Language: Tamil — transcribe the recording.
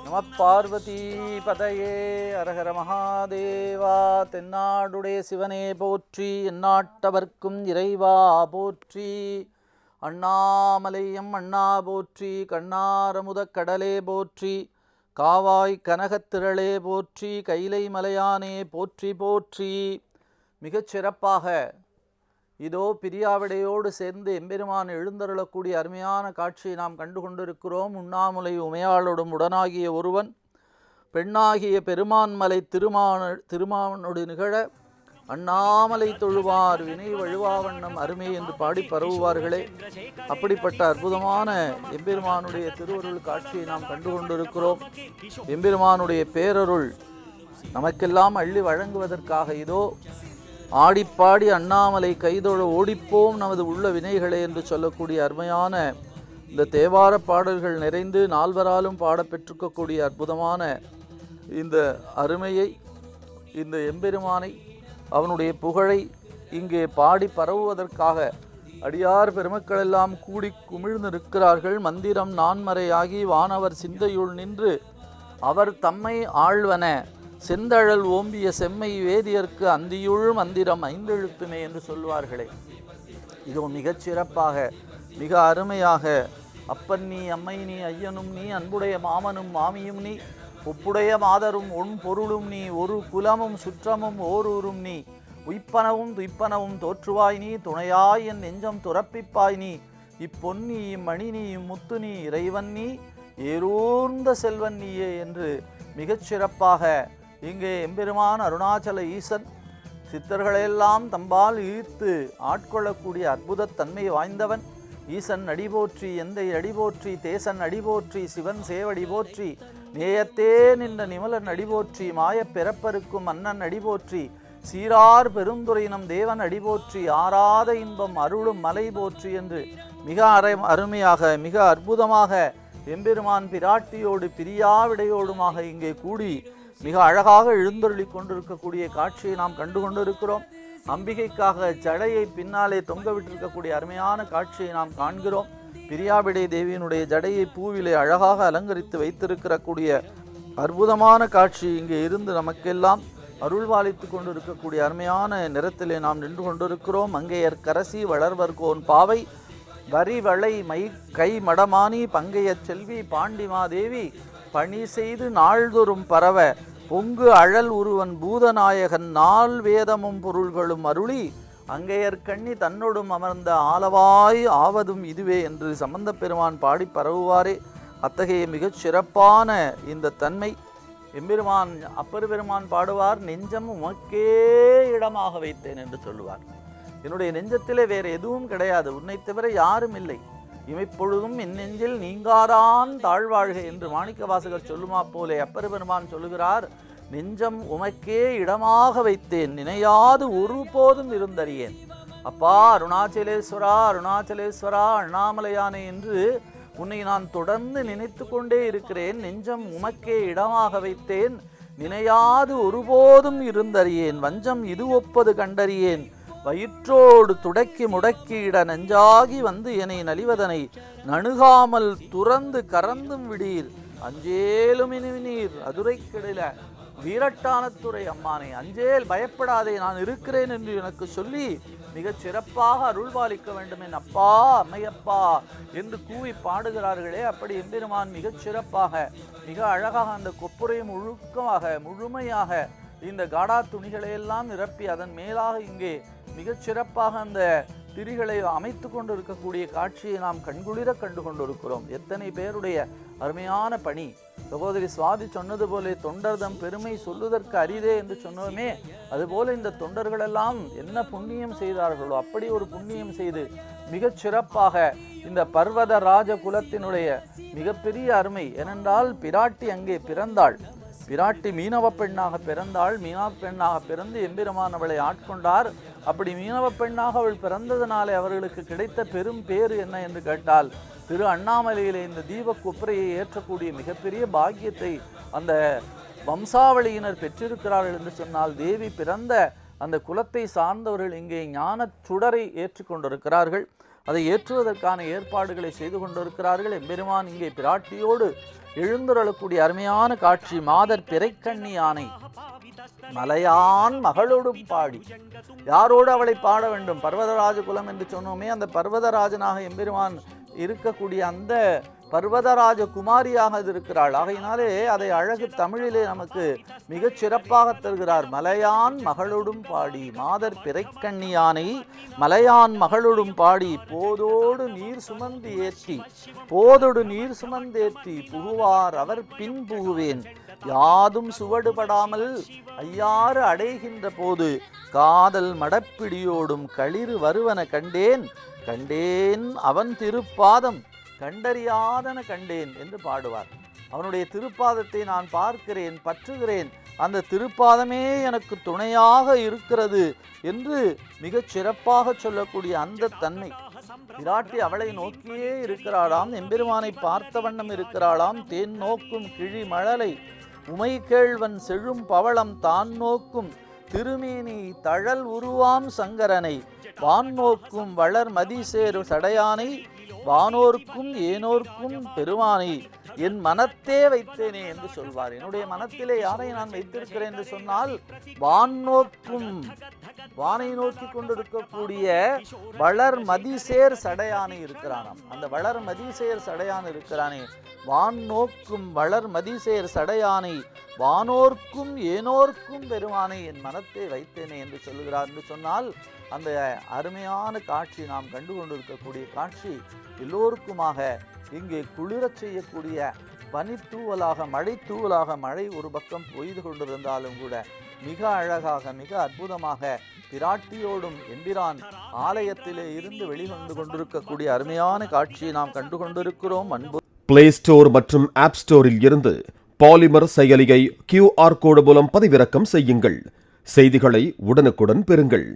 நம பார்வதி பதையே அரஹர மகாதேவா. தென்னாடுடைய சிவனே போற்றி, எந்நாட்டவர்க்கும் இறைவா போற்றி. அண்ணாமலையம் அண்ணா போற்றி, கண்ணாரமுதக் கடலே போற்றி, காவாய் கனகத்திரளே போற்றி, கைலை மலையானே போற்றி போற்றி. மிகச் சிறப்பாக இதோ பிரியாவிடையோடு சேர்ந்து எம்பெருமான் எழுந்தருளக்கூடிய அருமையான காட்சியை நாம் கண்டு கொண்டிருக்கிறோம். உண்ணாமுலை உமையாளோடும் உடனாகிய ஒருவன் பெண்ணாகிய பெருமான்மலை திருமானோடு நிகழ அண்ணாமலை தொழுவார் வினை வழுவாவண்ணம் அருமை என்று பாடி பரவுவார்களே. அப்படிப்பட்ட அற்புதமான எம்பெருமானுடைய திருவருள் காட்சியை நாம் கண்டு கொண்டிருக்கிறோம். எம்பெருமானுடைய பேரருள் நமக்கெல்லாம் அள்ளி வழங்குவதற்காக இதோ ஆடிப்பாடி அண்ணாமலை கைதொழ ஓடிப்போம் நமது உள்ள வினைகளே என்று சொல்லக்கூடிய அருமையான இந்த தேவார பாடல்கள் நிறைந்து நால்வராலும் பாடப்பெற்றிருக்கக்கூடிய அற்புதமான இந்த அருமையை, இந்த எம்பெருமானை, அவனுடைய புகழை இங்கே பாடி பரவுவதற்காக அடியார் பெருமக்களெல்லாம் கூடி குமிழ்ந்து நிற்கிறார்கள். மந்திரம் நான்மறையாகி வானவர் சிந்தையுள் நின்று அவர் தம்மை ஆழ்வன செந்தழல் ஓம்பிய செம்மை வேதியர்க்கு அந்தியுள் மந்திரம் ஐந்தெழுத்துமே என்று சொல்வார்களே. இதோ மிகச் சிறப்பாக மிக அருமையாக அப்பன் நீ அம்மை நீ ஐயனும் நீ அன்புடைய மாமனும் மாமியும் நீ ஒப்புடைய மாதரும் ஒன் பொருளும் நீ ஒரு குலமும் சுற்றமும் ஓரூரும் நீ உய்ப்பனவும் துய்ப்பனவும் தோற்றுவாய் நீ துணையாய் என் நெஞ்சம் துறப்பிப்பாய் நீ இப்பொன்னி இம்மணி நீ இம்முத்து நீ இறைவன் நீ ஏரூர்ந்த செல்வன் நீயே என்று மிகச் சிறப்பாக இங்கே எம்பெருமான் அருணாச்சல ஈசன் சித்தர்களெல்லாம் தம்பால் ஈர்த்து ஆட்கொள்ளக்கூடிய அற்புத தன்மை வாய்ந்தவன். ஈசன் அடிபோற்றி எந்தை அடிபோற்றி தேசன் அடிபோற்றி சிவன் சேவடி போற்றி நேயத்தே நின்ற நிமலன் அடிபோற்றி மாயப் பிறப்பருக்கும் அண்ணன் அடிபோற்றி சீரார் பெருந்துரையினம் தேவன் அடிபோற்றி ஆராத இன்பம் அருளும் மலை போற்றி என்று மிக அருமையாக மிக அற்புதமாக எம்பெருமான் பிராட்டியோடு பிரியாவிடையோடுமாக இங்கே கூடி மிக அழகாக எழுந்தருளி கொண்டிருக்கக்கூடிய காட்சியை நாம் கண்டு கொண்டிருக்கிறோம். அம்பிகைக்காக ஜடையை பின்னாலே தொங்கவிட்டிருக்கக்கூடிய அருமையான காட்சியை நாம் காண்கிறோம். பிரியாவிடை தேவியினுடைய ஜடையை பூவிலே அழகாக அலங்கரித்து வைத்திருக்கக்கூடிய அற்புதமான காட்சி இங்கே இருந்து நமக்கெல்லாம் அருள்வாளித்து கொண்டிருக்கக்கூடிய அருமையான நிறத்திலே நாம் நின்று கொண்டிருக்கிறோம். மங்கையர் கரசி வளர்வர்கோன் பாவை வரிவளை மை கை மடமானி பங்கைய செல்வி பாண்டிமாதேவி பணி செய்து நாள்தொறும் பரவ பொங்கு அழல் உருவன் பூதநாயகன் நாள் வேதமும் பொருள்களும் அருளி அங்கையற்கண்ணி தன்னோடும் அமர்ந்த ஆலவாய் ஆவதும் இதுவே என்று சம்பந்த பெருமான் பாடி பரவுவாரே. அத்தகைய மிகச் சிறப்பான இந்த தன்மை எம்பெருமான் அப்பர் பெருமான் பாடுவார், நெஞ்சம் உமக்கே இடமாக வைத்தேன் என்று சொல்லுவார். என்னுடைய நெஞ்சத்திலே வேறு எதுவும் கிடையாது, உன்னை தவிர யாரும் இல்லை, இமைப்பொழுதும் என் நெஞ்சில் நீங்காதான் தாழ்வாழ்க என்று மாணிக்க வாசகர் சொல்லுமா போலே அப்பர் பெருமான் சொல்லுகிறார், நெஞ்சம் உமக்கே இடமாக வைத்தேன் நினையாது ஒருபோதும் இருந்தறியேன். அப்பா அருணாச்சலேஸ்வரா அருணாச்சலேஸ்வரா அண்ணாமலையானே என்று உன்னை நான் தொடர்ந்து நினைத்து கொண்டே இருக்கிறேன். நெஞ்சம் உமக்கே இடமாக வைத்தேன் நினையாது ஒருபோதும் இருந்தறியேன். வஞ்சம் இது ஒப்பது கண்டறியேன் வயிற்றோடு துடக்கி முடக்கியிட நெஞ்சாகி வந்து என்னை நலிவதனை நணுகாமல் துறந்து கறந்தும் விடீர் அஞ்சேலும் இனிவினீர் அதுரை கிடல வீரட்டானத்துறை அம்மானே. அஞ்சேல் பயப்படாதே, நான் இருக்கிறேன் என்று எனக்கு சொல்லி மிகச் சிறப்பாக அருள்பாலிக்க வேண்டும் என் அப்பா அம்மையப்பா என்று கூவி பாடுகிறார்களே. அப்படி எம்பெருமான் மிகச் சிறப்பாக மிக அழகாக அந்த கொப்புரை முழுமையாக இந்த காடா துணிகளையெல்லாம் நிரப்பி அதன் மேலாக இங்கே மிகச் சிறப்பாக அந்த திரிகளை அமைத்து கொண்டு இருக்கக்கூடிய காட்சியை நாம் கண்குளிர கண்டு கொண்டிருக்கிறோம். எத்தனை பேருடைய அருமையான பணி. சகோதரி சுவாதி சொன்னது போல தொண்டர்தம் பெருமை சொல்லுவதற்கு அரிதே என்று சொன்னோமே, அதுபோல இந்த தொண்டர்களெல்லாம் என்ன புண்ணியம் செய்தார்களோ அப்படி ஒரு புண்ணியம் செய்து மிகச் சிறப்பாக இந்த பர்வத ராஜ குலத்தினுடைய மிகப்பெரிய அருமை. ஏனென்றால் பிராட்டி அங்கே பிறந்தாள், பிராட்டி மீனவ பெண்ணாக பிறந்தாள். மீனவ பெண்ணாக பிறந்து எம்பெருமான் அவளை ஆட்கொண்டார். அப்படி மீனவ பெண்ணாக அவள் பிறந்ததினாலே அவர்களுக்கு கிடைத்த பெரும் பேறு என்ன என்று கேட்டால், திரு அண்ணாமலையிலே இந்த தீப கொப்பரையை ஏற்றக்கூடிய மிகப்பெரிய பாக்கியத்தை அந்த வம்சாவளியினர் பெற்றிருக்கிறார்கள் என்று சொன்னால், தேவி பிறந்த அந்த குலத்தை சார்ந்தவர்கள் இங்கே ஞான சுடரை ஏற்றி கொண்டிருக்கிறார்கள். அதை ஏற்றுவதற்கான ஏற்பாடுகளை செய்து கொண்டிருக்கிறார்கள். எம்பெருமான் இங்கே பிராட்டியோடு எழுந்துருளக்கூடிய அருமையான காட்சி. மாதர் பிறைக்கண்ணி யானை மலையான் மகளோடும் பாடி. யாரோடு அவளை பாட வேண்டும்? பர்வதராஜ குலம் என்று சொன்னோமே, அந்த பர்வதராஜனாக எம்பெருமான் இருக்கக்கூடிய அந்த பர்வதராஜ குமாரியாக அது இருக்கிறாள். ஆகையினாலே அதை அழகு தமிழிலே நமக்கு மிகச் சிறப்பாக தருகிறார். மலையான் மகளோடும் பாடி, மாதர் பிறைக்கண்ணி யானை மலையான் மகளோடும் பாடி, போதோடு நீர் சுமந்து ஏற்றி, போதோடு நீர் சுமந்தேற்றி புகுவார் அவர் பின் புகுவேன், யாதும் சுவடுபடாமல் ஐயாறு அடைகின்ற போது காதல் மடப்பிடியோடும் களிறு வருவன கண்டேன், கண்டேன் அவன் திருப்பாதம் கண்டறியாதன கண்டேன் என்று பாடுவார். அவனுடைய திருப்பாதத்தை நான் பார்க்கிறேன், பற்றுகிறேன், அந்த திருப்பாதமே எனக்கு துணையாக இருக்கிறது என்று மிகச் சிறப்பாக சொல்லக்கூடிய அந்த தன்மை. பிராட்டி அவளை நோக்கியே இருக்கிறாளாம், எம்பெருமானை பார்த்த வண்ணம் இருக்கிறாளாம். தேன் நோக்கும் கிழி மழலை உமை கேழ்வன் செழும் பவளம் தான் நோக்கும் திருமேனி தழல் உருவாம் சங்கரனை, வான் நோக்கும் வளர் மதிசேர் சடையானை, வானோர்க்கும் ஏனோர்க்கும் பெருமானை என் மனத்தே வைத்தேனே என்று சொல்வார். என்னுடைய மனத்திலே யாரை நான் வைத்திருக்கிறேன் என்று சொன்னால், வான் நோக்கும், வானை நோக்கி கொண்டிருக்கக்கூடிய வளர் மதிசேர் சடையானை இருக்கிறானாம். அந்த வளர் மதிசேர் சடையான் இருக்கிறானே, வான் நோக்கும் வளர் மதிசேர் சடையானை, வானோர்க்கும் ஏனோர்க்கும் பெருமானை என் மனத்தை வைத்தேனே என்று சொல்லுகிறார். என்று சொன்னால் அந்த அருமையான காட்சி, நாம் கண்டு கொண்டிருக்கக்கூடிய காட்சி எல்லோருக்குமாக இங்கே குளிரச் செய்யக்கூடிய பனித்தூவலாக, மழை தூவலாக, மழை ஒரு பக்கம் பொய்து கொண்டிருந்தாலும் கூட மிக அழகாக, மிக அற்புதமாக பிராட்டியோடும் எம்பிரான் ஆலயத்திலே இருந்து வெளிவந்து கொண்டிருக்கக்கூடிய அருமையான காட்சியை நாம் கண்டு கொண்டிருக்கிறோம். அன்பு பிளே ஸ்டோர் மற்றும் ஆப் ஸ்டோரில் இருந்து பாலிமர் செயலியை QR கோடு மூலம் பதிவிறக்கம் செய்யுங்கள். செய்திகளை உடனுக்குடன் பெறுங்கள்.